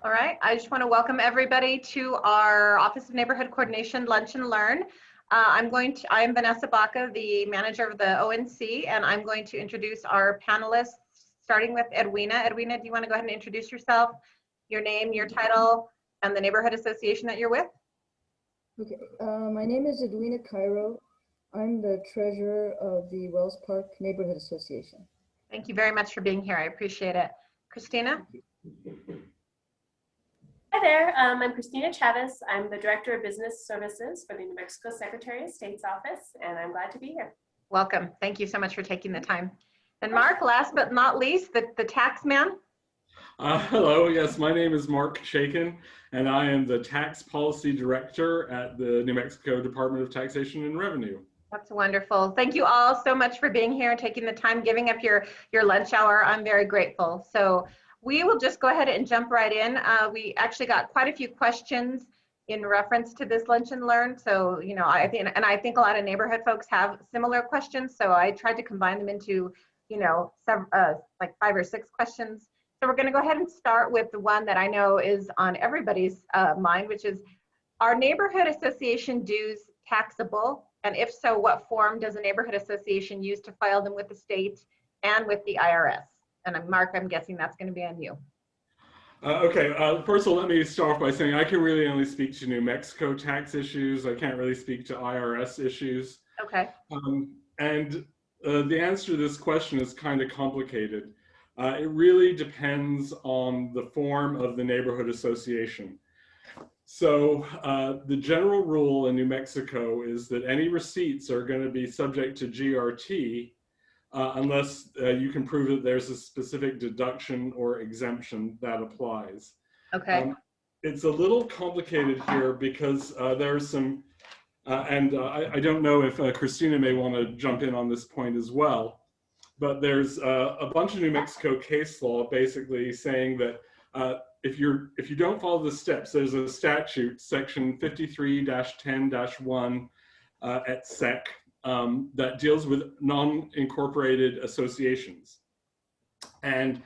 All right, I just want to welcome everybody to our Office of Neighborhood Coordination Lunch and Learn. I am Vanessa Baca, the manager of the ONC, and I'm going to introduce our panelists, starting with Edwina. Edwina, do you want to go ahead and introduce yourself, your name, your title, and the neighborhood association that you're with? Okay, my name is Edwina Cairo. I'm the treasurer of the Wells Park Neighborhood Association. Thank you very much for being here. I appreciate it. Christina? Hi there, I'm Christina Chavez. I'm the Director of Business Services for the New Mexico Secretary of State's office, and I'm glad to be here. Welcome. Thank you so much for taking the time. And Mark, last but not least, the tax man. Hello, yes, my name is Mark Shakin, and I am the Tax Policy Director at the New Mexico Department of Taxation and Revenue. That's wonderful. Thank you all so much for being here, taking the time, giving up your lunch hour. I'm very grateful. So we will just go ahead and jump right in. We actually got quite a few questions in reference to this lunch and learn. So, you know, I think a lot of neighborhood folks have similar questions. So I tried to combine them into, you know, like 5 or 6 questions. So we're going to go ahead and start with the one that I know is on everybody's mind, which is, are neighborhood association dues taxable? And if so, what form does a neighborhood association use to file them with the state and with the IRS? And Mark, I'm guessing that's going to be on you. Okay, first of all, let me start off by saying I can really only speak to New Mexico tax issues. I can't really speak to IRS issues. Okay. And the answer to this question is kind of complicated. It really depends on the form of the neighborhood association. So the general rule in New Mexico is that any receipts are going to be subject to GRT unless you can prove that there's a specific deduction or exemption that applies. Okay. It's a little complicated here because there's some, I don't know if Christina may want to jump in on this point as well, but there's a bunch of New Mexico case law basically saying that if you don't follow the steps, there's a statute, section 53-10-1 at SEC, that deals with non-incorporated associations. And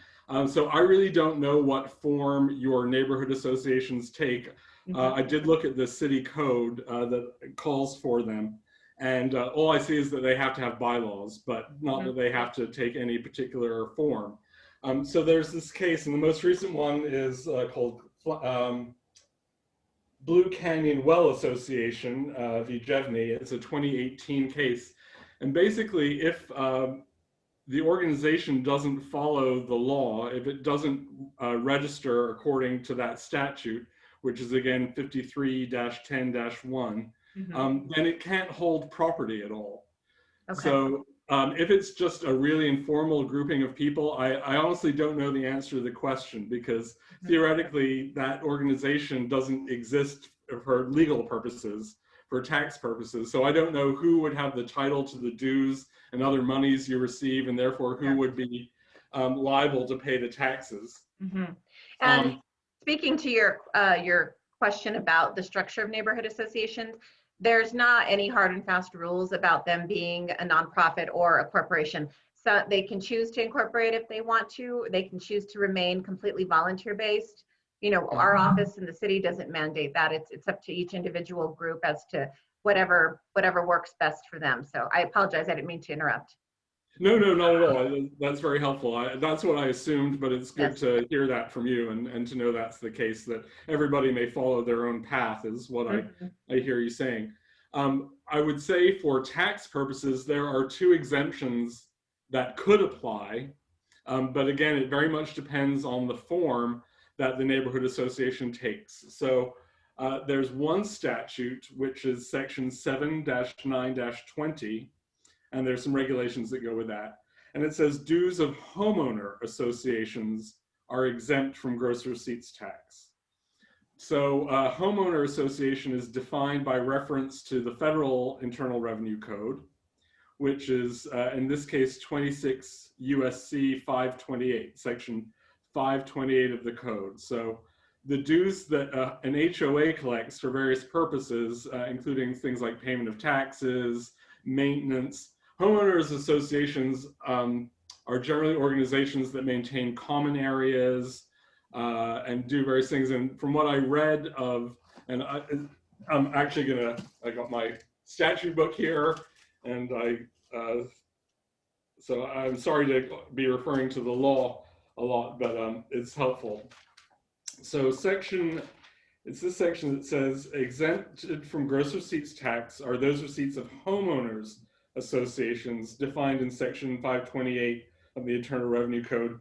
so I really don't know what form your neighborhood associations take. I did look at the city code that calls for them. And all I see is that they have to have bylaws, but not that they have to take any particular form. So there's this case, and the most recent one is called Blue Canyon Well Association v. Jevney. It's a 2018 case. And basically, if the organization doesn't follow the law, if it doesn't register according to that statute, which is again 53-10-1, then it can't hold property at all. Okay. So if it's just a really informal grouping of people, I honestly don't know the answer to the question, because theoretically that organization doesn't exist for legal purposes, for tax purposes. So I don't know who would have the title to the dues and other monies you receive, and therefore who would be liable to pay the taxes. And speaking to your question about the structure of neighborhood associations, there's not any hard and fast rules about them being a nonprofit or a corporation. So they can choose to incorporate if they want to. They can choose to remain completely volunteer-based. You know, our office in the city doesn't mandate that. It's up to each individual group as to whatever works best for them. So I apologize, I didn't mean to interrupt. No, not at all. That's very helpful. That's what I assumed, but it's good to hear that from you and to know that's the case, that everybody may follow their own path is what I hear you saying. I would say for tax purposes, there are 2 exemptions that could apply, but again, it very much depends on the form that the neighborhood association takes. So there's one statute, which is section 7-9-20, and there's some regulations that go with that. And it says dues of homeowner associations are exempt from gross receipts tax. So homeowner association is defined by reference to the Federal Internal Revenue Code, which is, in this case, 26 USC 528, section 528 of the code. So the dues that an HOA collects for various purposes, including things like payment of taxes, maintenance. Homeowners associations are generally organizations that maintain common areas, and do various things. And from what I read of, and I'm actually I got my statute book here, and so I'm sorry to be referring to the law a lot, but it's helpful. So it's this section that says exempted from gross receipts tax are those receipts of homeowners associations defined in section 528 of the Internal Revenue Code.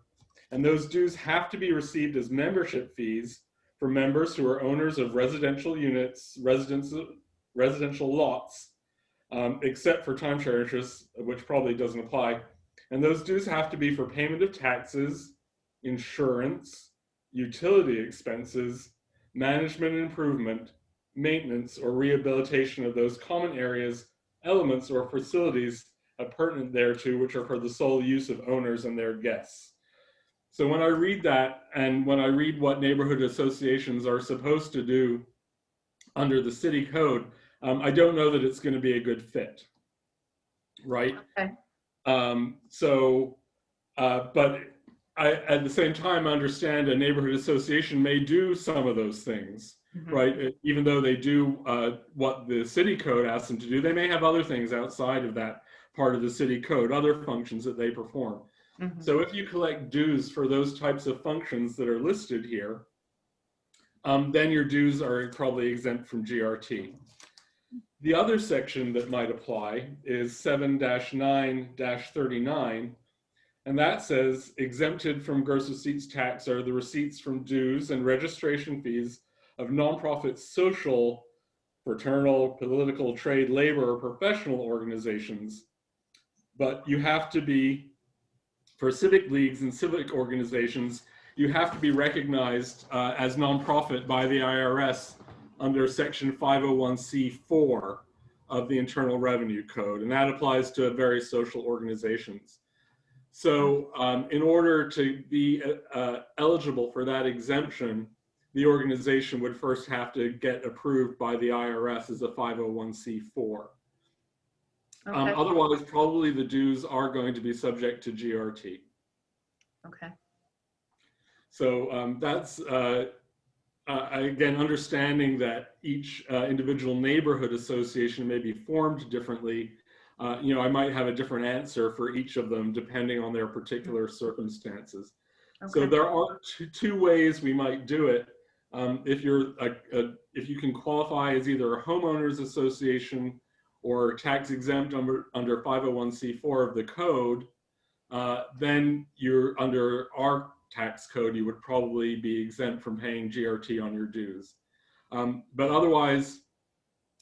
And those dues have to be received as membership fees for members who are owners of residential units, residential lots, except for timeshare interests, which probably doesn't apply. And those dues have to be for payment of taxes, insurance, utility expenses, management and improvement, maintenance or rehabilitation of those common areas, elements, or facilities pertinent thereto, which are for the sole use of owners and their guests. So when I read that, and when I read what neighborhood associations are supposed to do under the city code, I don't know that it's going to be a good fit, right? Okay. But I, at the same time, understand a neighborhood association may do some of those things, right? Even though they do what the city code asks them to do, they may have other things outside of that part of the city code, other functions that they perform. So if you collect dues for those types of functions that are listed here, then your dues are probably exempt from GRT. The other section that might apply is 7-9-39, and that says exempted from gross receipts tax are the receipts from dues and registration fees of nonprofit social, fraternal, political, trade, labor, or professional organizations. But you have to be, for civic leagues and civic organizations, you have to be recognized as nonprofit by the IRS under section 501c4 of the Internal Revenue Code, and that applies to various social organizations. So in order to be eligible for that exemption, the organization would first have to get approved by the IRS as a 501c4. Okay. Otherwise, probably the dues are going to be subject to GRT. Okay. So that's, again, understanding that each individual neighborhood association may be formed differently. You know, I might have a different answer for each of them depending on their particular circumstances. Okay. So there are two ways we might do it. If you can qualify as either a homeowners association or tax exempt under 501c4 of the code, then you're under our tax code, you would probably be exempt from paying GRT on your dues. But otherwise,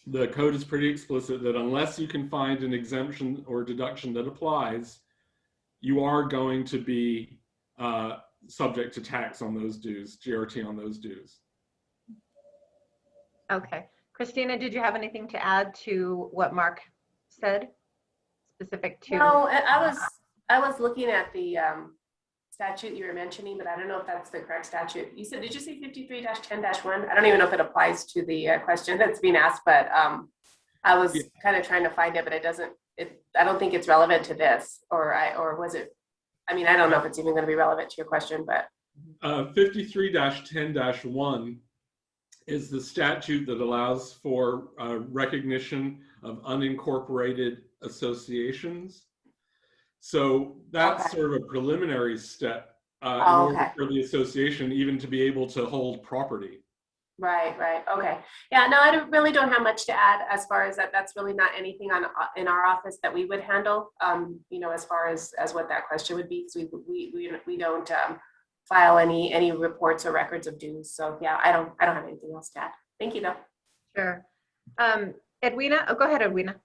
the code is pretty explicit that unless you can find an exemption or deduction that applies, you are going to be subject to tax on those dues, GRT on those dues. Okay. Christina, did you have anything to add to what Mark said, specific to? No, I was looking at the statute you were mentioning, but I don't know if that's the correct statute. You said, did you say 53-10-1? I don't even know if it applies to the question that's being asked, but I was kind of trying to find it, but it doesn't. I don't think it's relevant to this, or was it? I mean, I don't know if it's even going to be relevant to your question, but 53-10-1 is the statute that allows for recognition of unincorporated associations. So that's sort of a preliminary step in order for the association even to be able to hold property. Right. Okay. Yeah, no, I really don't have much to add as far as that. That's really not anything in our office that we would handle, you know, as far as what that question would be, because we don't file any reports or records of dues. So yeah, I don't have anything else to add. Thank you though. Sure. Edwina, go ahead, Edwina.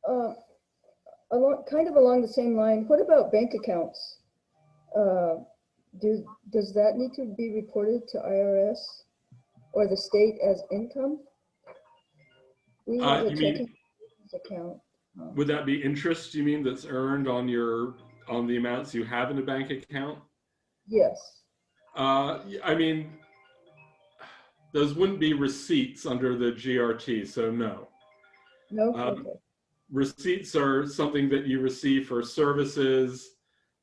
Kind of along the same line, what about bank accounts? Does that need to be reported to IRS or the state as income? We have a checking account. Would that be interest, you mean, that's earned on the amounts you have in a bank account? Yes. I mean, those wouldn't be receipts under the GRT, so no. No? Okay. Receipts are something that you receive for services,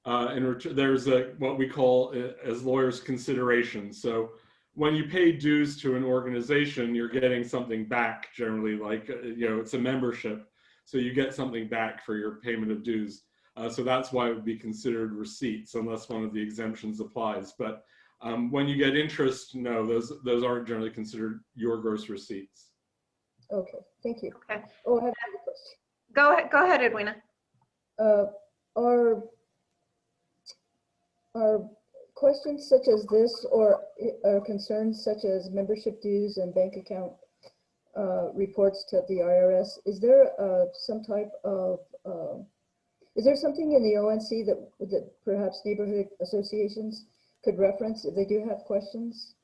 There's what we call as lawyers consideration. So when you pay dues to an organization, you're getting something back generally, like it's a membership, so you get something back for your payment of dues. So that's why it would be considered receipts, unless one of the exemptions applies. But when you get interest, no, those aren't generally considered your gross receipts. Okay, thank you. Okay. Oh, I have another question. Go ahead, Edwina. Are questions such as this, or concerns such as membership dues and bank account reports to the IRS, is there some type of, is there something in the ONC that perhaps neighborhood associations could reference if they do have questions?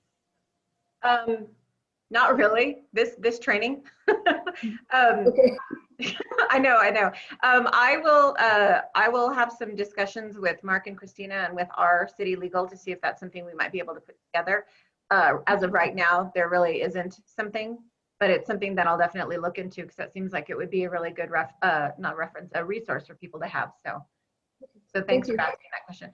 Not really. This training. Okay. I know. I will have some discussions with Mark and Christina and with our city legal to see if that's something we might be able to put together. As of right now, there really isn't something, but it's something that I'll definitely look into, because that seems like it would be a really good a resource for people to have. So thanks for asking that question.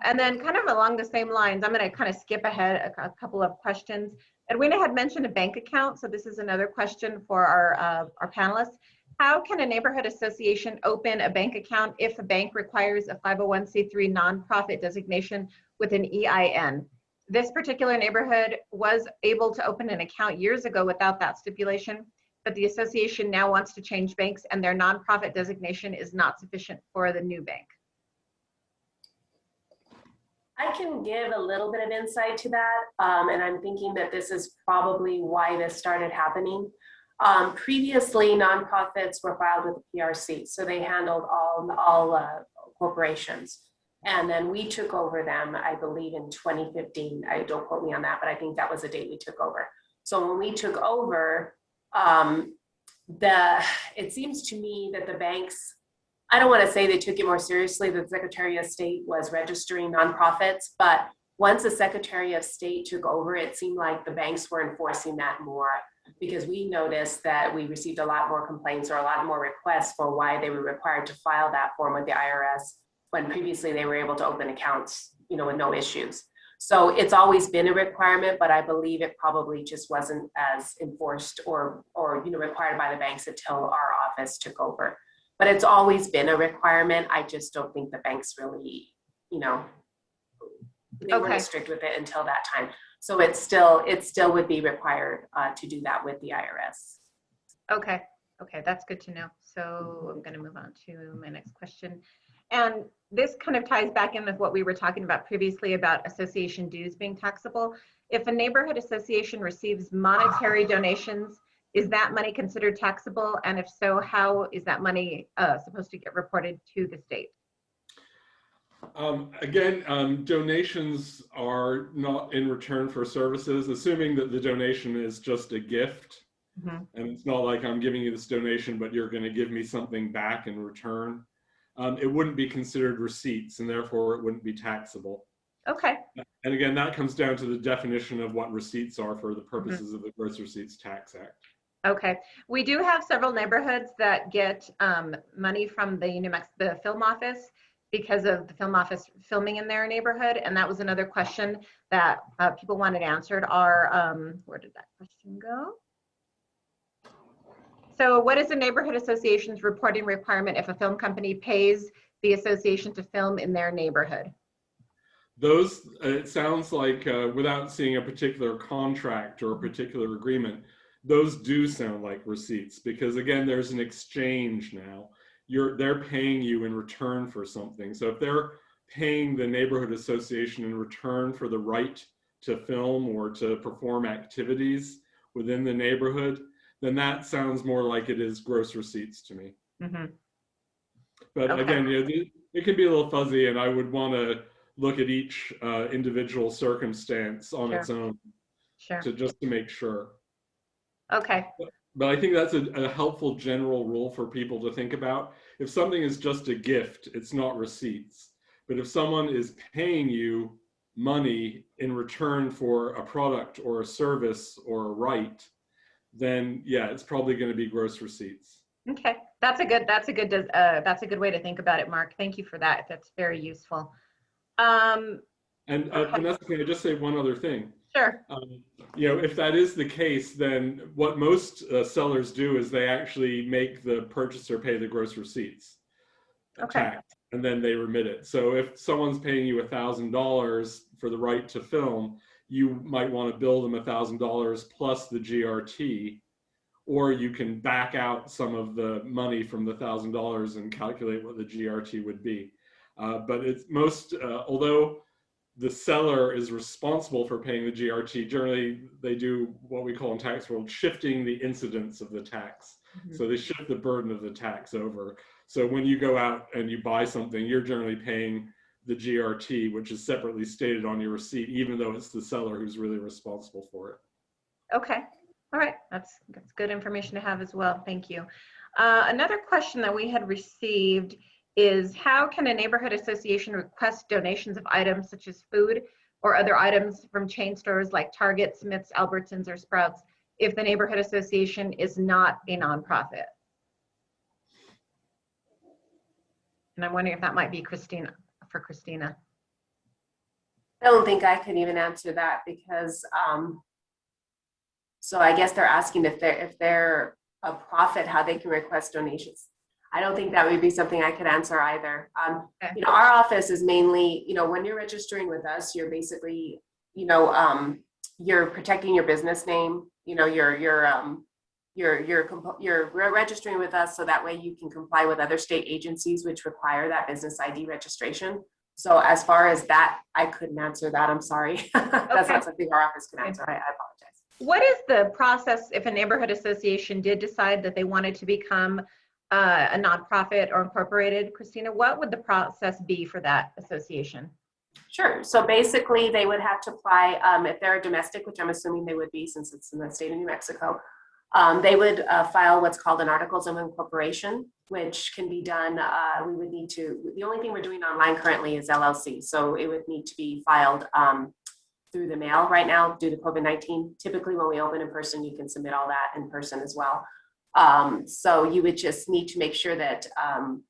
And then kind of along the same lines, I'm going to kind of skip ahead a couple of questions. Edwina had mentioned a bank account, so this is another question for our panelists. How can a neighborhood association open a bank account if a bank requires a 501c3 nonprofit designation with an EIN? This particular neighborhood was able to open an account years ago without that stipulation, but the association now wants to change banks and their nonprofit designation is not sufficient for the new bank. I can give a little bit of insight to that, and I'm thinking that this is probably why this started happening. Previously, nonprofits were filed with the PRC, so they handled all corporations. And then we took over them, I believe in 2015. Don't quote me on that, but I think that was the date we took over. So when we took over, it seems to me that the banks, I don't want to say they took it more seriously. The Secretary of State was registering nonprofits, but once the Secretary of State took over, it seemed like the banks were enforcing that more, because we noticed that we received a lot more complaints or a lot more requests for why they were required to file that form with the IRS when previously they were able to open accounts, with no issues. So it's always been a requirement, but I believe it probably just wasn't as enforced or required by the banks until our office took over. But it's always been a requirement. I just don't think the banks really, they weren't strict with it until that time. So it still would be required to do that with the IRS. Okay, that's good to know. So I'm going to move on to my next question. And this kind of ties back in with what we were talking about previously about association dues being taxable. If a neighborhood association receives monetary donations, is that money considered taxable? And if so, how is that money supposed to get reported to the state? Again, donations are not in return for services, assuming that the donation is just a gift. Mm-hmm. And it's not like I'm giving you this donation, but you're going to give me something back in return. It wouldn't be considered receipts, and therefore it wouldn't be taxable. Okay. And again, that comes down to the definition of what receipts are for the purposes of the Gross Receipts Tax Act. Okay. We do have several neighborhoods that get money from the film office because of the film office filming in their neighborhood. And that was another question that people wanted answered. Where did that question go? So what is the neighborhood association's reporting requirement if a film company pays the association to film in their neighborhood? Those, it sounds like without seeing a particular contract or a particular agreement, those do sound like receipts, because again, there's an exchange now. They're paying you in return for something. So if they're paying the neighborhood association in return for the right to film or to perform activities within the neighborhood, then that sounds more like it is gross receipts to me. Mm-hmm. But again, it can be a little fuzzy, and I would want to look at each individual circumstance on its own to make sure. Okay. But I think that's a helpful general rule for people to think about. If something is just a gift, it's not receipts. But if someone is paying you money in return for a product or a service or a right, then yeah, it's probably going to be gross receipts. Okay, that's a good way to think about it, Mark. Thank you for that. That's very useful. And Okay. Vanessa, can I just say one other thing? Sure. If that is the case, then what most sellers do is they actually make the purchaser pay the gross receipts Okay. tax, and then they remit it. So if someone's paying you $1,000 for the right to film, you might want to bill them $1,000 plus the GRT, or you can back out some of the money from the $1,000 and calculate what the GRT would be. But it's although the seller is responsible for paying the GRT, generally they do what we call in tax world shifting the incidence of the tax. Mm-hmm. So they shift the burden of the tax over. So when you go out and you buy something, you're generally paying the GRT, which is separately stated on your receipt, even though it's the seller who's really responsible for it. Okay. All right. That's good information to have as well. Thank you. Another question that we had received is, how can a neighborhood association request donations of items such as food or other items from chain stores like Target, Smith's, Albertsons, or Sprouts if the neighborhood association is not a nonprofit? And I'm wondering if that might be Christina. I don't think I can even answer that because, so I guess they're asking if they're a profit, how they can request donations. I don't think that would be something I could answer either. Okay. Our office is mainly, when you're registering with us, you're basically, you're protecting your business name. You're registering with us so that way you can comply with other state agencies which require that business ID registration. So as far as that, I couldn't answer that. I'm sorry. That's not something our office can answer. I apologize. What is the process if a neighborhood association did decide that they wanted to become a nonprofit or incorporated? Christina, what would the process be for that association? Sure. So basically, they would have to apply if they're a domestic, which I'm assuming they would be since it's in the state of New Mexico. They would file what's called an Articles of Incorporation, which can be done. We would need to. The only thing we're doing online currently is LLC, so it would need to be filed through the mail right now due to COVID-19. Typically, when we open in person, you can submit all that in person as well. So you would just need to make sure that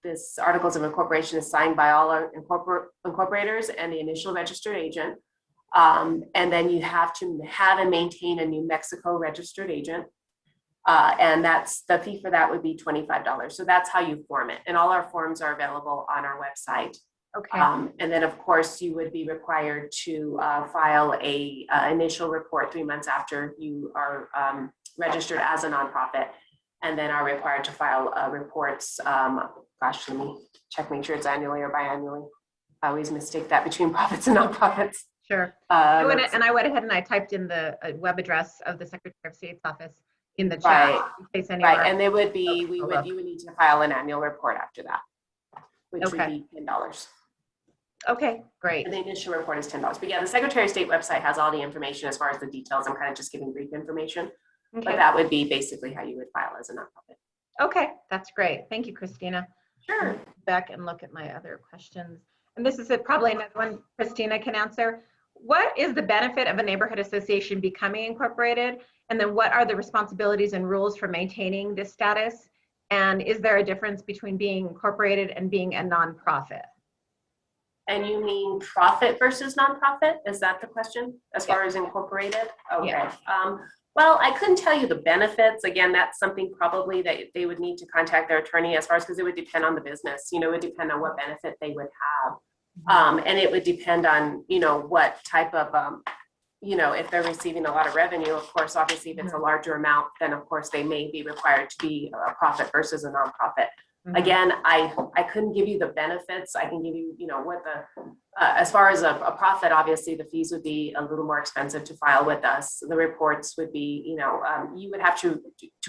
this Articles of Incorporation is signed by all our incorporators and the initial registered agent. And then you have to have and maintain a New Mexico registered agent. And that's the fee for that would be $25. So that's how you form it. And all our forms are available on our website. Okay. And then of course you would be required to file a initial report 3 months after you are registered as a nonprofit. And then are required to file reports. Gosh, let me check, make sure it's annually or biannually. I always mistake that between profits and nonprofits. Sure. I went ahead and I typed in the web address of the Secretary of State's office in the chat. Right. In case Right, and they would be, you would need to file an annual report after that, which would be $10. Okay, great. And the initial report is $10. But yeah, the Secretary of State website has all the information as far as the details. I'm kind of just giving brief information. Okay. But that would be basically how you would file as a nonprofit. Okay, that's great. Thank you, Christina. Sure. Back and look at my other questions. And this is probably another one Christina can answer. What is the benefit of a neighborhood association becoming incorporated? And then what are the responsibilities and rules for maintaining this status? And is there a difference between being incorporated and being a nonprofit? And you mean profit versus nonprofit? Is that the question as far as incorporated? Okay. Yeah. Well, I couldn't tell you the benefits. Again, that's something probably that they would need to contact their attorney as far as, because it would depend on the business. It would depend on what benefit they would have. And it would depend on, what type of, if they're receiving a lot of revenue, of course, obviously if it's a larger amount, then of course they may be required to be a profit versus a nonprofit. Mm-hmm. Again, I couldn't give you the benefits. I can give you, what the, as far as a profit, obviously the fees would be a little more expensive to file with us. The reports would be, you would have to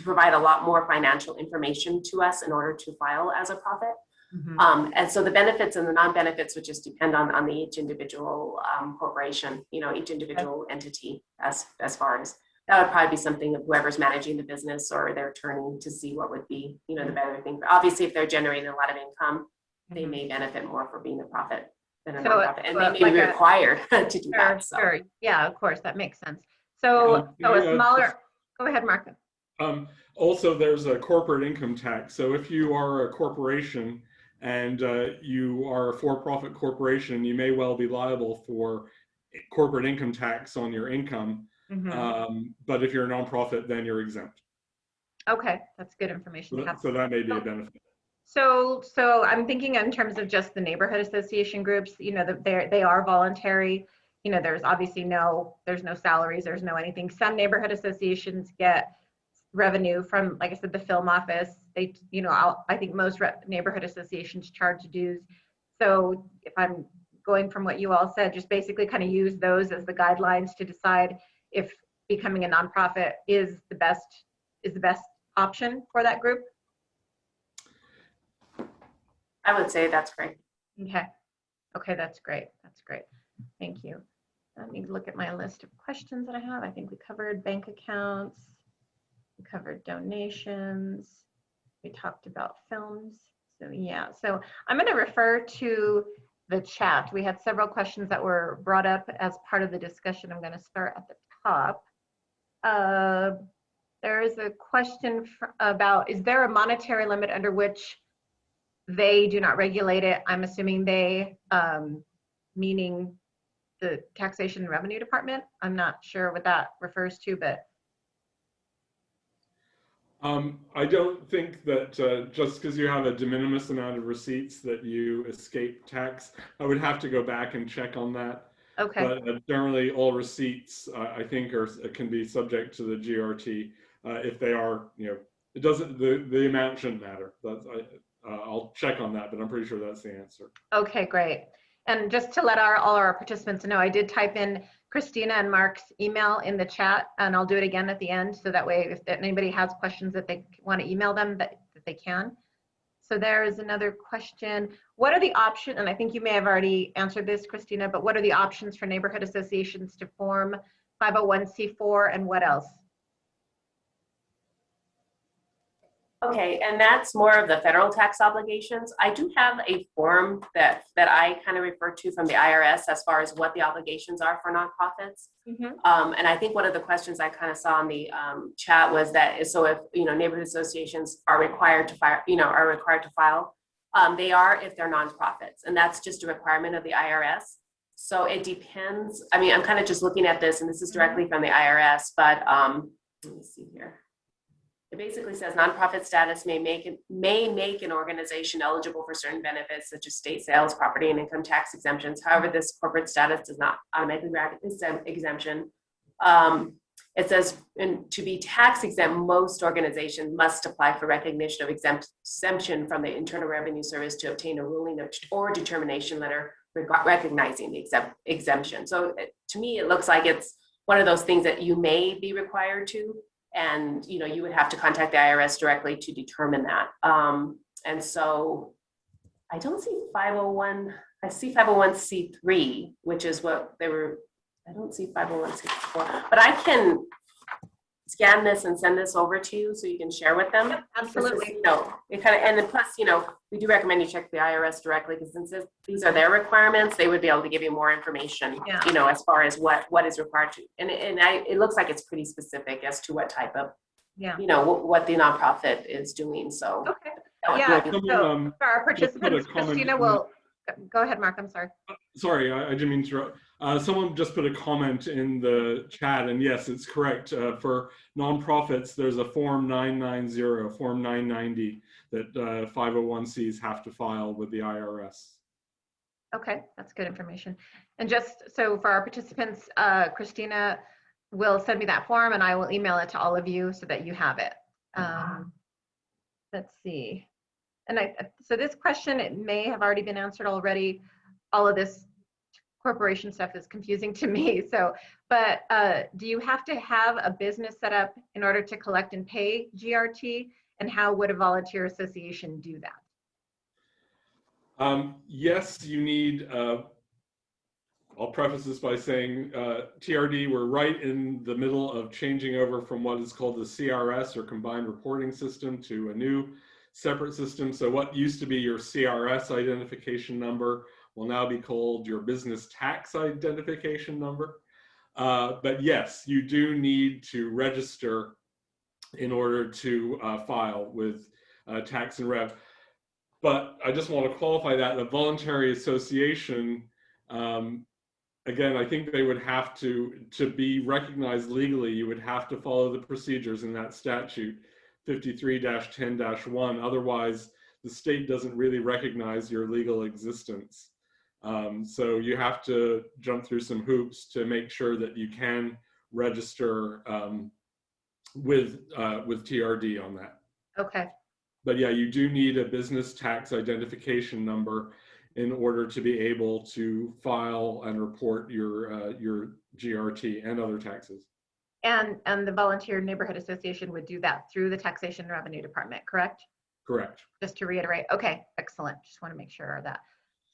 provide a lot more financial information to us in order to file as a profit. Mm-hmm. And so the benefits and the non-benefits would just depend on each individual corporation, each individual entity as far as. That would probably be something of whoever's managing the business or their attorney to see what would be, the better thing. But obviously, if they're generating a lot of income, they may benefit more for being a profit than a nonprofit, and they may be required to do that. So. Sure. Yeah, of course, that makes sense. So a smaller. Go ahead, Mark. Also, there's a corporate income tax. So if you are a corporation and you are a for-profit corporation, you may well be liable for corporate income tax on your income. But if you're a nonprofit, then you're exempt. Okay, that's good information to have. So that may be a benefit. So I'm thinking in terms of just the neighborhood association groups, you know, they are voluntary. You know, there's obviously there's no salaries, there's no anything. Some neighborhood associations get revenue from, like I said, the film office. They, you know, I think most neighborhood associations charge dues. So if I'm going from what you all said, just basically kind of use those as the guidelines to decide if becoming a nonprofit is the best option for that group. I would say that's great. Okay, that's great. That's great. Thank you. Let me look at my list of questions that I have. I think we covered bank accounts. We covered donations. We talked about films. So yeah, so I'm going to refer to the chat. We had several questions that were brought up as part of the discussion. I'm going to start at the top. There is a question about, is there a monetary limit under which they do not regulate it? I'm assuming they, meaning the Taxation and Revenue Department. I'm not sure what that refers to, but. I don't think that just because you have a de minimis amount of receipts that you escape tax. I would have to go back and check on that. Okay. But generally, all receipts I think can be subject to the GRT if they are, you know, it doesn't, the amount shouldn't matter. I'll check on that, but I'm pretty sure that's the answer. Okay, great. And just to let all our participants know, I did type in Christina and Mark's email in the chat, and I'll do it again at the end. So that way, if anybody has questions that they want to email them, that they can. So there is another question. What are the options, and I think you may have already answered this, Christina, but what are the options for neighborhood associations to form 501c4 and what else? Okay, and that's more of the federal tax obligations. I do have a form that I kind of refer to from the IRS as far as what the obligations are for nonprofits. And I think one of the questions I kind of saw in the chat was that, so if, you know, neighborhood associations are required to file, they are if they're nonprofits, and that's just a requirement of the IRS. So it depends. I mean, I'm kind of just looking at this, and this is directly from the IRS, but let me see here. It basically says nonprofit status may make an organization eligible for certain benefits such as state sales, property, and income tax exemptions. However, this corporate status does not automatically grant exemption. It says to be tax exempt, most organizations must apply for recognition of exemption from the Internal Revenue Service to obtain a ruling or determination letter recognizing the exemption. So to me, it looks like it's one of those things that you may be required to. And, you know, you would have to contact the IRS directly to determine that. And so I don't see 501, I see 501c3, which is what they were, I don't see 501c4, but I can scan this and send this over to you so you can share with them. Yep, absolutely. You know, it kind of, and then plus, you know, we do recommend you check the IRS directly because since these are their requirements, they would be able to give you more information, you know, as far as what is required to, and it looks like it's pretty specific as to what type of, you know, what the nonprofit is doing. So, yeah. So for our participants, Christina will go ahead, Mark. I'm sorry. Sorry, I didn't mean to interrupt. Someone just put a comment in the chat, and yes, it's correct. For nonprofits, there's a Form 990, Form 990 that 501cs have to file with the IRS. Okay, that's good information. And just so for our participants, Christina will send me that form and I will email it to all of you so that you have it. Let's see. And so this question, it may have already been answered already. All of this corporation stuff is confusing to me. So, but do you have to have a business set up in order to collect and pay GRT? And how would a volunteer association do that? Yes, you need, I'll preface this by saying TRD, we're right in the middle of changing over from what is called the CRS or Combined Reporting System to a new separate system. So what used to be your CRS identification number will now be called your business tax identification number. But yes, you do need to register in order to file with tax and rev. But I just want to qualify that a voluntary association, again, I think they would have to be recognized legally, you would have to follow the procedures in that statute 53-10-1. Otherwise, the state doesn't really recognize your legal existence. So you have to jump through some hoops to make sure that you can register with TRD on that. Okay. But yeah, you do need a business tax identification number in order to be able to file and report your GRT and other taxes. And the Volunteer Neighborhood Association would do that through the Taxation Revenue Department, correct? Correct. Just to reiterate. Okay, excellent. Just want to make sure of that.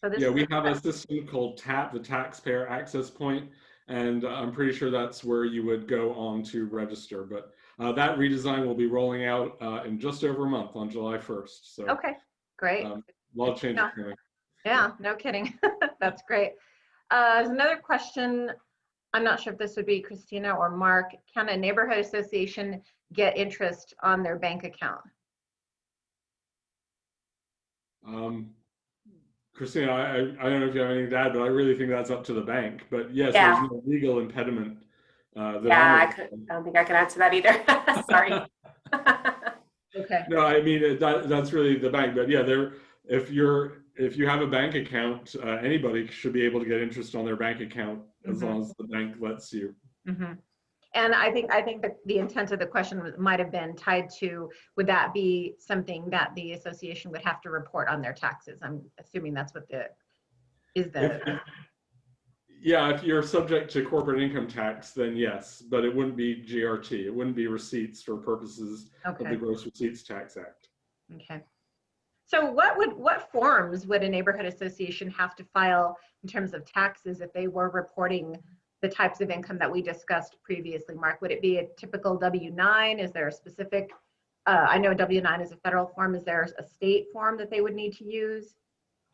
So this Yeah, we have a system called TAP, the Taxpayer Access Point, and I'm pretty sure that's where you would go on to register. But that redesign will be rolling out in just over a month on July 1st. So okay, great. a lot of changes coming. Yeah, no kidding. That's great. There's another question. I'm not sure if this would be Christina or Mark. Can a neighborhood association get interest on their bank account? Christina, I don't know if you have anything to add, but I really think that's up to the bank. But yes, Yeah. there's no legal impediment. Yeah, I don't think I can answer that either. Sorry. Okay. No, I mean that's really the bank. But yeah, if you have a bank account, anybody should be able to get interest on their bank account as long as the bank lets you. Mm-hmm. And I think that the intent of the question might have been tied to, would that be something that the association would have to report on their taxes? I'm assuming that's what Yeah, if you're subject to corporate income tax, then yes, but it wouldn't be GRT. It wouldn't be receipts for purposes of the Gross Receipts Tax Act. Okay. So what forms would a neighborhood association have to file in terms of taxes if they were reporting the types of income that we discussed previously? Mark, would it be a typical W-9? Is there a specific, I know a W-9 is a federal form. Is there a state form that they would need to use?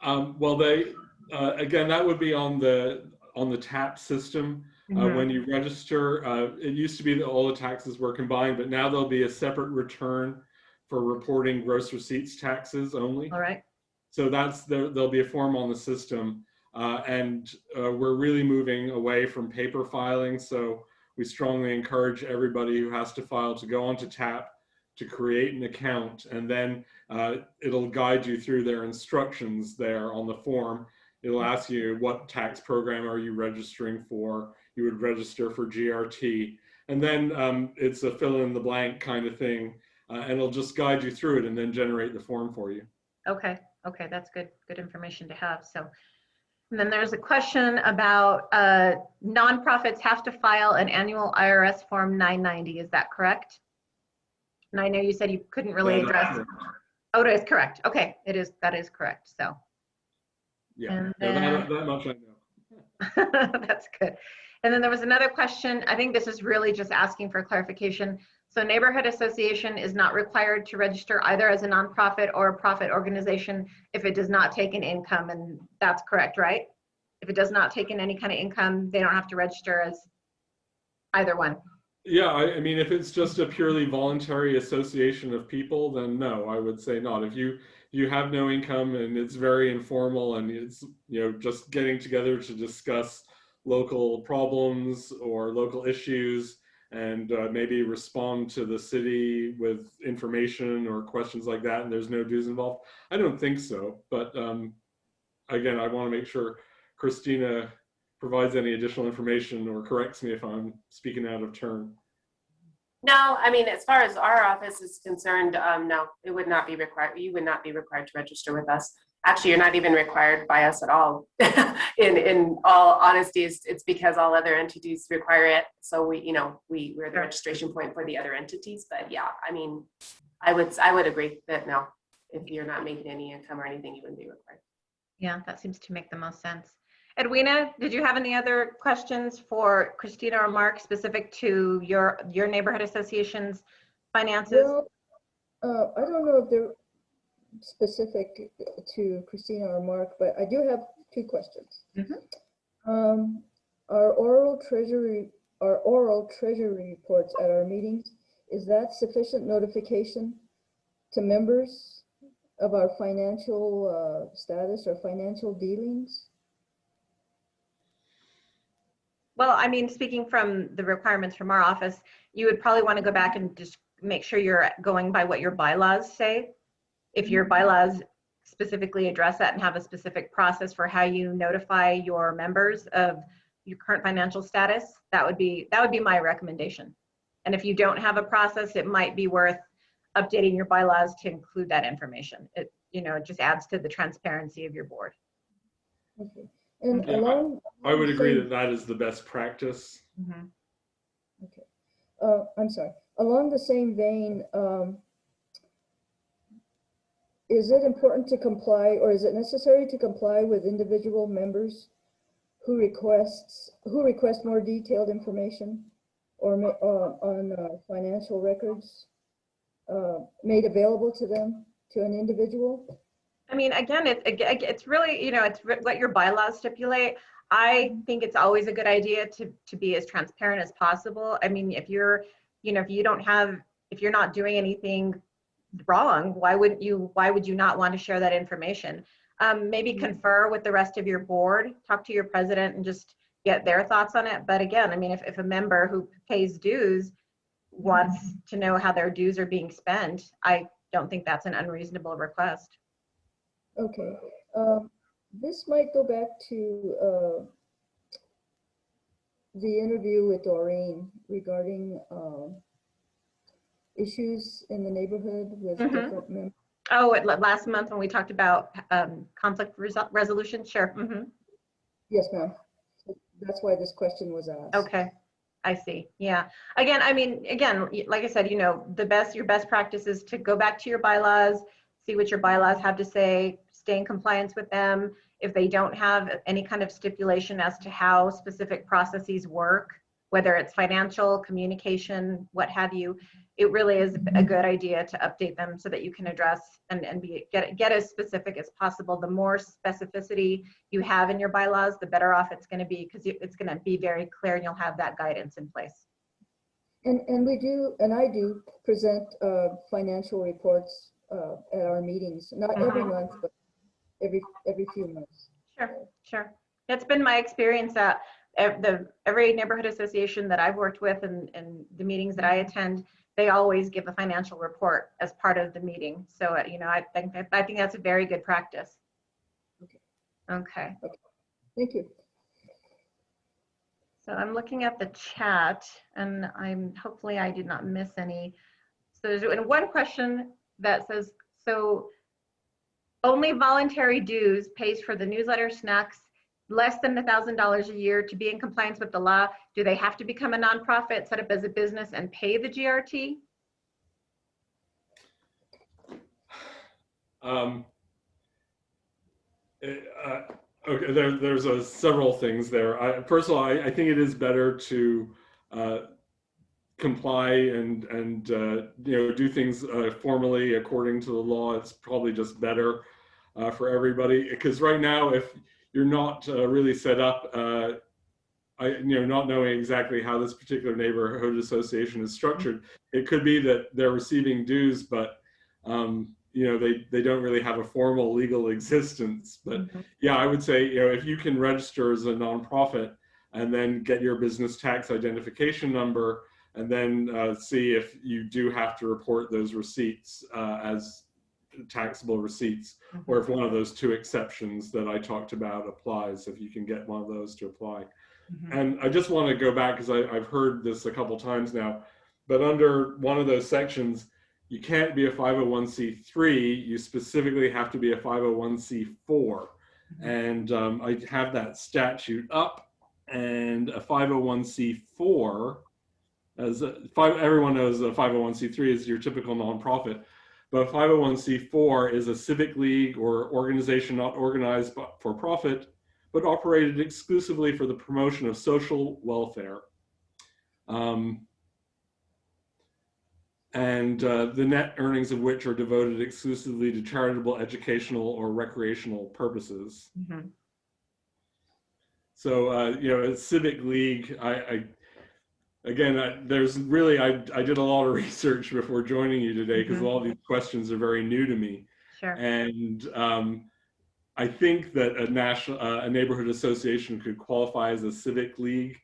Well, they, again, that would be on the TAP system. When you register, it used to be that all the taxes were combined, but now there'll be a separate return for reporting gross receipts taxes only. All right. So there'll be a form on the system. And we're really moving away from paper filing. So we strongly encourage everybody who has to file to go onto TAP to create an account, and then it'll guide you through their instructions there on the form. It'll ask you what tax program are you registering for. You would register for GRT, and then it's a fill in the blank kind of thing, and it'll just guide you through it and then generate the form for you. Okay, that's good information to have. So. And then there's a question about nonprofits have to file an annual IRS form 990. Is that correct? And I know you said you couldn't really address. Oh, it is correct. Okay, that is correct. So. Yeah, that much I know. That's good. And then there was another question. I think this is really just asking for clarification. So neighborhood association is not required to register either as a nonprofit or a profit organization if it does not take an income, and that's correct, right? If it does not take in any kind of income, they don't have to register as either one. Yeah, I mean, if it's just a purely voluntary association of people, then no, I would say not. If you have no income and it's very informal and it's just getting together to discuss local problems or local issues, and maybe respond to the city with information or questions like that, and there's no dues involved, I don't think so. But again, I want to make sure Christina provides any additional information or corrects me if I'm speaking out of turn. No, I mean, as far as our office is concerned, no, it would not be required. You would not be required to register with us. Actually, you're not even required by us at all. in all honesty, it's because all other entities require it. So we're the registration point for the other entities. But yeah, I mean, I would agree that no, if you're not making any income or anything, you wouldn't be required. Yeah, that seems to make the most sense. Edwina, did you have any other questions for Christina or Mark specific to your neighborhood association's finances? Well, I don't know if they're specific to Christina or Mark, but I do have two questions. Our oral treasury reports at our meetings, is that sufficient notification to members of our financial status or financial dealings? Well, I mean, speaking from the requirements from our office, you would probably want to go back and just make sure you're going by what your bylaws say. If your bylaws specifically address that and have a specific process for how you notify your members of your current financial status, that would be my recommendation. And if you don't have a process, it might be worth updating your bylaws to include that information. It just adds to the transparency of your board. Okay. And Yeah, along, I would agree that that is the best practice. Mm-hmm. okay. I'm sorry. Along the same vein, is it important to comply, or is it necessary to comply with individual members who request more detailed information or on financial records made available to them, to an individual? I mean, again, it's really, it's what your bylaws stipulate. I think it's always a good idea to be as transparent as possible. I mean, if you're not doing anything wrong, why would you not want to share that information? Maybe confer with the rest of your board, talk to your president and just get their thoughts on it. But again, I mean, if a member who pays dues wants to know how their dues are being spent, I don't think that's an unreasonable request. Okay. This might go back to the interview with Doreen regarding issues in the neighborhood with different members. Oh, last month when we talked about conflict resolution, sure. Yes, ma'am. That's why this question was asked. Okay, I see. Yeah. Again, I mean, like I said, your best practice is to go back to your bylaws, see what your bylaws have to say, stay in compliance with them. If they don't have any kind of stipulation as to how specific processes work, whether it's financial, communication, what have you, it really is a good idea to update them so that you can address and get as specific as possible. The more specificity you have in your bylaws, the better off it's going to be, because it's going to be very clear and you'll have that guidance in place. And I do present financial reports at our meetings, not every month, but every few months. Sure. It's been my experience that every neighborhood association that I've worked with and the meetings that I attend, they always give a financial report as part of the meeting. So, I think that's a very good practice. Okay. Thank you. So I'm looking at the chat and hopefully I did not miss any. So there's one question that says, so only voluntary dues pays for the newsletter, snacks, less than $1,000 a year to be in compliance with the law. Do they have to become a nonprofit, set up as a business and pay the GRT? Okay, there's several things there. First of all, I think it is better to comply and do things formally according to the law. It's probably just better for everybody, because right now, if you're not really set up, not knowing exactly how this particular neighborhood association is structured, it could be that they're receiving dues, but they don't really have a formal legal existence. But yeah, I would say, if you can register as a nonprofit and then get your business tax identification number, and then see if you do have to report those receipts as taxable receipts, or if one of those two exceptions that I talked about applies, if you can get one of those to apply. And I just want to go back, because I've heard this a couple times now, but under one of those sections, you can't be a 501c3, you specifically have to be a 501c4. And I have that statute up, and a 501c4, everyone knows a 501c3 is your typical nonprofit, but 501c4 is a civic league or organization not organized for profit, but operated exclusively for the promotion of social welfare. And the net earnings of which are devoted exclusively to charitable, educational, or recreational purposes. So, a civic league, again, there's really, I did a lot of research before joining you today because all these questions are very new to me. Sure. And I think that a neighborhood association could qualify as a civic league.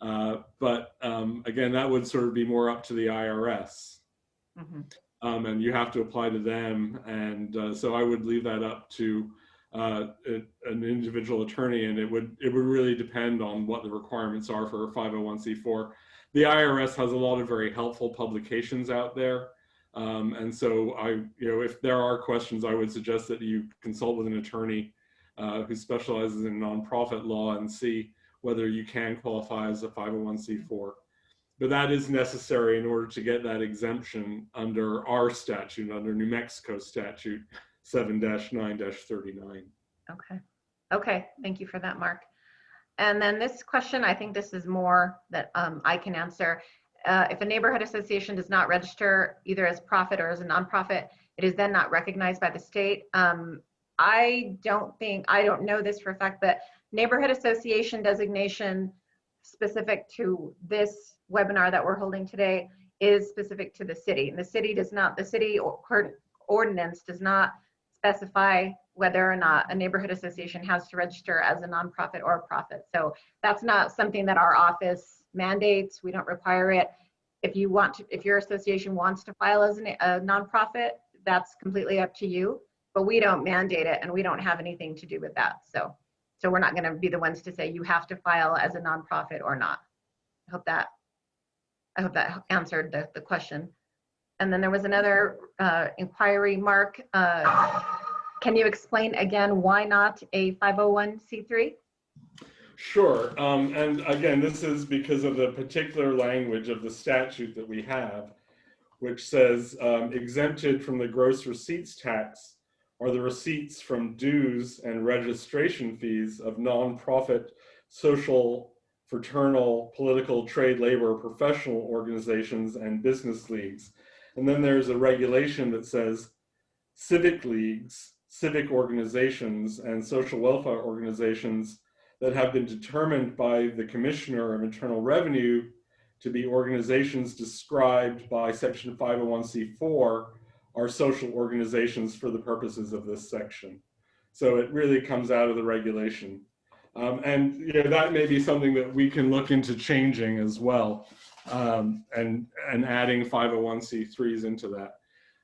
But again, that would sort of be more up to the IRS. And you have to apply to them. And so I would leave that up to an individual attorney, and it would really depend on what the requirements are for a 501c4. The IRS has a lot of very helpful publications out there. And so if there are questions, I would suggest that you consult with an attorney who specializes in nonprofit law and see whether you can qualify as a 501c4. But that is necessary in order to get that exemption under our statute, under New Mexico statute 7-9-39. Okay. Okay. Thank you for that, Mark. And then this question, I think this is more that I can answer. If a neighborhood association does not register either as profit or as a nonprofit, it is then not recognized by the state. I don't know this for a fact, but neighborhood association designation specific to this webinar that we're holding today is specific to the city. And the city ordinance does not specify whether or not a neighborhood association has to register as a nonprofit or a profit. So that's not something that our office mandates. We don't require it. If your association wants to file as a nonprofit, that's completely up to you, but we don't mandate it and we don't have anything to do with that. So we're not going to be the ones to say you have to file as a nonprofit or not. I hope that answered the question. And then there was another inquiry, Mark. Can you explain again why not a 501c3? Sure. And again, this is because of the particular language of the statute that we have, which says exempted from the gross receipts tax are the receipts from dues and registration fees of nonprofit, social, fraternal, political, trade, labor, professional organizations, and business leagues. And then there's a regulation that says civic leagues, civic organizations, and social welfare organizations that have been determined by the Commissioner of Internal Revenue to be organizations described by Section 501c4 are social organizations for the purposes of this section. So it really comes out of the regulation. And that may be something that we can look into changing as well, and adding 501c3s into that.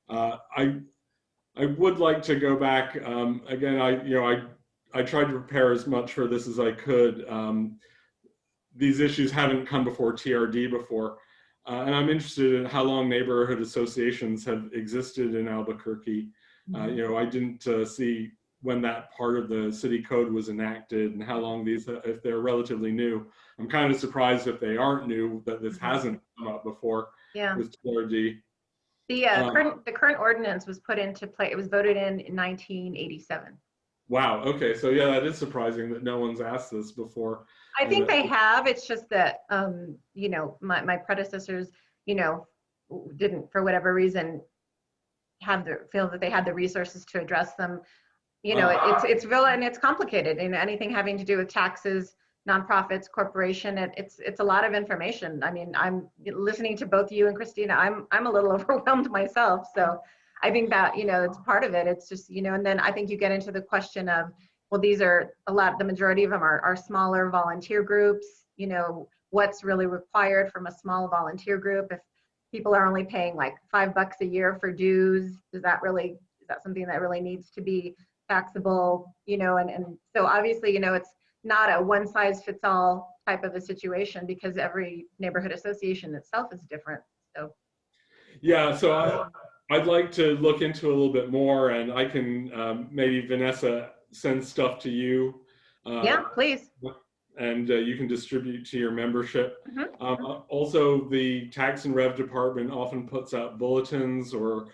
I would like to go back, again, I tried to prepare as much for this as I could. These issues haven't come before TRD before. And I'm interested in how long neighborhood associations have existed in Albuquerque. I didn't see when that part of the city code was enacted and how long these, if they're relatively new. I'm kind of surprised if they aren't new, that this hasn't come up before with TRD. The current ordinance was put into play. It was voted in 1987. Wow. Okay. So yeah, that is surprising that no one's asked this before. I think they have. It's just that, my predecessors, didn't, for whatever reason, feel that they had the resources to address them. It's real and it's complicated. And anything having to do with taxes, nonprofits, corporation, it's a lot of information. I mean, I'm listening to both you and Christina. I'm a little overwhelmed myself. So I think that, it's part of it. It's just, and then I think you get into the question of, well, these are the majority of them are smaller volunteer groups. What's really required from a small volunteer group? If people are only paying like $5 a year for dues, is that something that really needs to be taxable? And so obviously, it's not a one size fits all type of a situation because every neighborhood association itself is different. So. Yeah, so I'd like to look into a little bit more, and I can maybe Vanessa send stuff to you. Yeah, please. And you can distribute to your membership. Also, the Tax and Rev Department often puts out bulletins or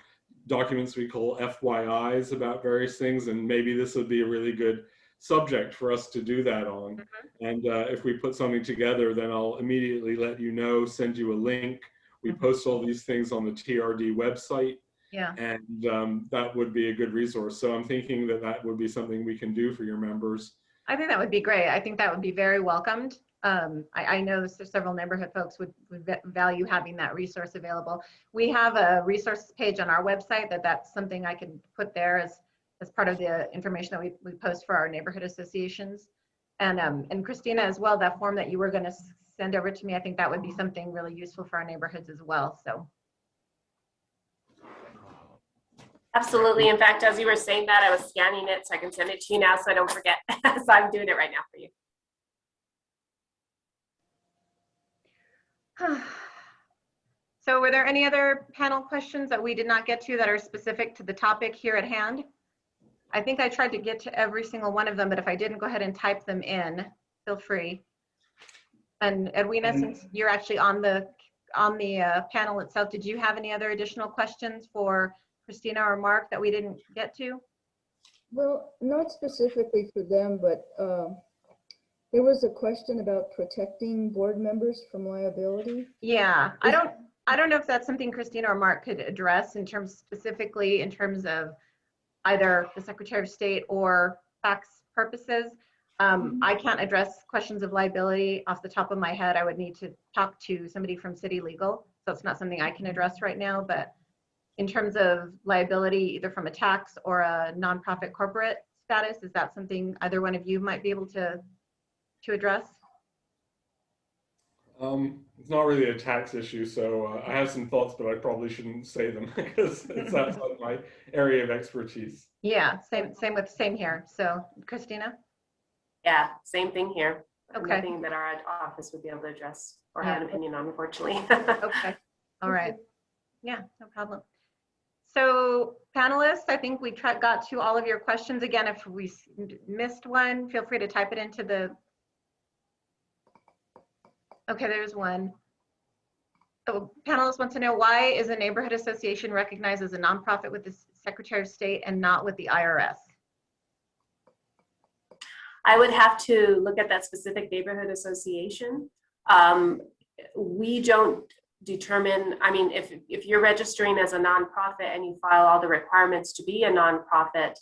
documents we call FYIs about various things, and maybe this would be a really good subject for us to do that on. And if we put something together, then I'll immediately let you know, send you a link. We post all these things on the TRD website. Yeah. And that would be a good resource. So I'm thinking that would be something we can do for your members. I think that would be great. I think that would be very welcomed. I know several neighborhood folks would value having that resource available. We have a resource page on our website that's something I can put there as part of the information that we post for our neighborhood associations. And Christina as well, that form that you were going to send over to me, I think that would be something really useful for our neighborhoods as well. So. Absolutely. In fact, as you were saying that, I was scanning it so I can send it to you now so I don't forget. So I'm doing it right now for you. So were there any other panel questions that we did not get to that are specific to the topic here at hand? I think I tried to get to every single one of them, but if I didn't, go ahead and type them in. Feel free. And Edwina, since you're actually on the panel itself, did you have any other additional questions for Christina or Mark that we didn't get to? Well, not specifically for them, but there was a question about protecting board members from liability. Yeah, I don't know if that's something Christina or Mark could address specifically in terms of either the Secretary of State or tax purposes. I can't address questions of liability off the top of my head. I would need to talk to somebody from city legal. So it's not something I can address right now, but in terms of liability, either from a tax or a nonprofit corporate status, is that something either one of you might be able to address? It's not really a tax issue, so I have some thoughts, but I probably shouldn't say them because it's outside my area of expertise. Yeah, same here. So Christina? Yeah, same thing here. Okay. Nothing that our office would be able to address or have an opinion on, unfortunately. Okay. All right. Yeah, no problem. So panelists, I think we got to all of your questions. Again, if we missed one, feel free to type it into the. Okay, there's one. So panelists want to know, why is a neighborhood association recognized as a nonprofit with the Secretary of State and not with the IRS? I would have to look at that specific neighborhood association. We don't determine, I mean, if you're registering as a nonprofit and you file all the requirements to be a nonprofit,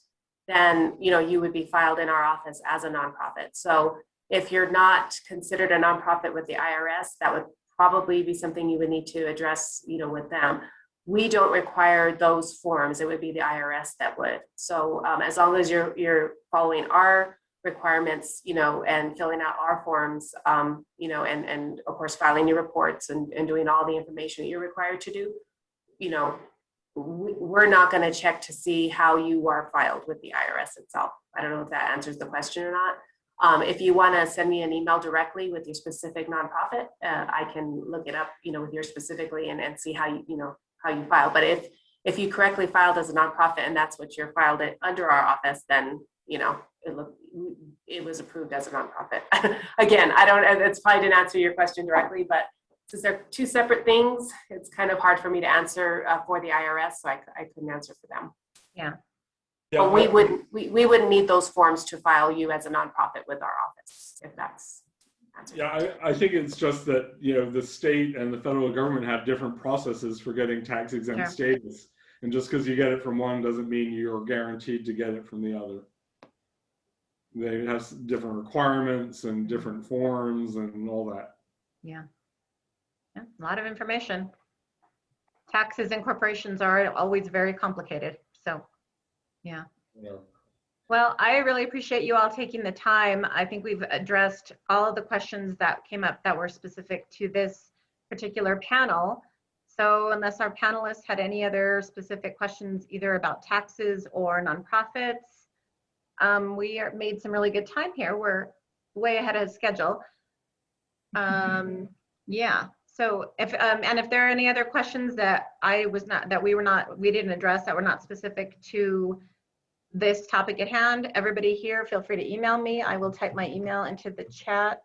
then you would be filed in our office as a nonprofit. So if you're not considered a nonprofit with the IRS, that would probably be something you would need to address, with them. We don't require those forms. It would be the IRS that would. So as long as you're following our requirements, and filling out our forms, and of course filing your reports and doing all the information that you're required to do, we're not going to check to see how you are filed with the IRS itself. I don't know if that answers the question or not. If you want to send me an email directly with your specific nonprofit, I can look it up, with your specifically and see how how you file. But if you correctly filed as a nonprofit and that's what you're filed it under our office, then it was approved as a nonprofit. Again, it's probably didn't answer your question directly, but since they're two separate things, it's kind of hard for me to answer for the IRS, so I couldn't answer for them. Yeah. But we wouldn't need those forms to file you as a nonprofit with our office, if that's answered. Yeah, I think it's just that, the state and the federal government have different processes for getting tax exempt status. And just because you get it from one doesn't mean you're guaranteed to get it from the other. They have different requirements and different forms and all that. Yeah, a lot of information. Taxes and corporations are always very complicated. So, yeah. Well, I really appreciate you all taking the time. I think we've addressed all of the questions that came up that were specific to this particular panel. So unless our panelists had any other specific questions, either about taxes or nonprofits, we made some really good time here. We're way ahead of schedule. Yeah. So if there are any other questions that we didn't address that were not specific to this topic at hand, everybody here, feel free to email me. I will type my email into the chat.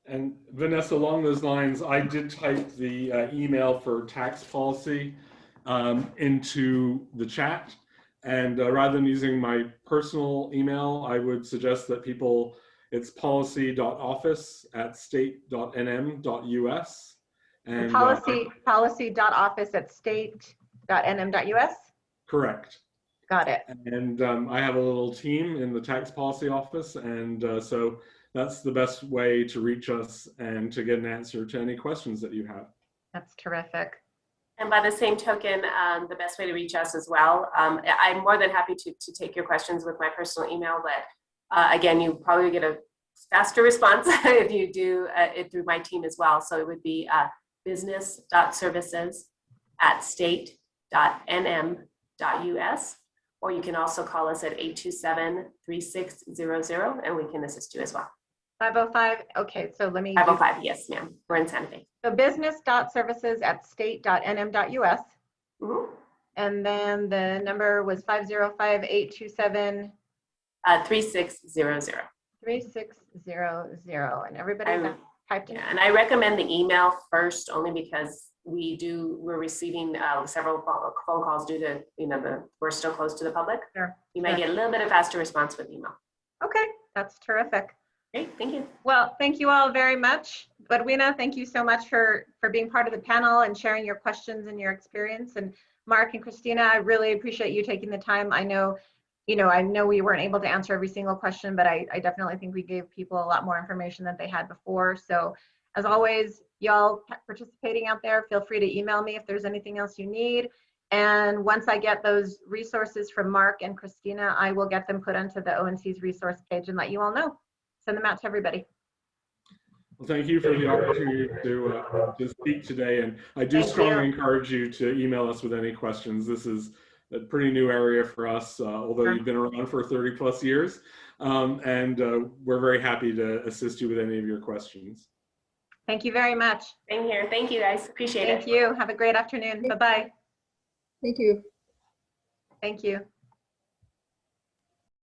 And Vanessa, along those lines, I did type the email for tax policy into the chat. And rather than using my personal email, I would suggest that it's policy.office@state.nm.us. And policy.office@state.nm.us? Correct. Got it. And I have a little team in the tax policy office. And so that's the best way to reach us and to get an answer to any questions that you have. That's terrific. And by the same token, the best way to reach us as well, I'm more than happy to take your questions with my personal email, but again, you probably get a faster response if you do it through my team as well. So it would be business.services@state.nm.us, or you can also call us at 827-3600 and we can assist you as well. 505, okay, so let me. 505, yes, ma'am. We're in Santa Fe. So business.services@state.nm.us. Mm-hmm. And then the number was 505-827. 3600. 3600, and everybody got typed in. Yeah, and I recommend the email first only because we're receiving several phone calls due to, we're still closed to the public. Sure. You might get a little bit of faster response with email. Okay, that's terrific. Great, thank you. Well, thank you all very much. Badwina, thank you so much for being part of the panel and sharing your questions and your experience. And Mark and Christina, I really appreciate you taking the time. I know we weren't able to answer every single question, but I definitely think we gave people a lot more information than they had before. So as always, y'all participating out there, feel free to email me if there's anything else you need. And once I get those resources from Mark and Christina, I will get them put onto the ONC's resource page and let you all know. Send them out to everybody. Well, thank you for the opportunity to speak today. And I do strongly encourage you to email us with any questions. This is a pretty new area for us, although you've been around for 30 plus years. And we're very happy to assist you with any of your questions. Thank you very much. Same here. Thank you, guys. Appreciate it. Thank you. Have a great afternoon. Bye-bye. Thank you. Thank you.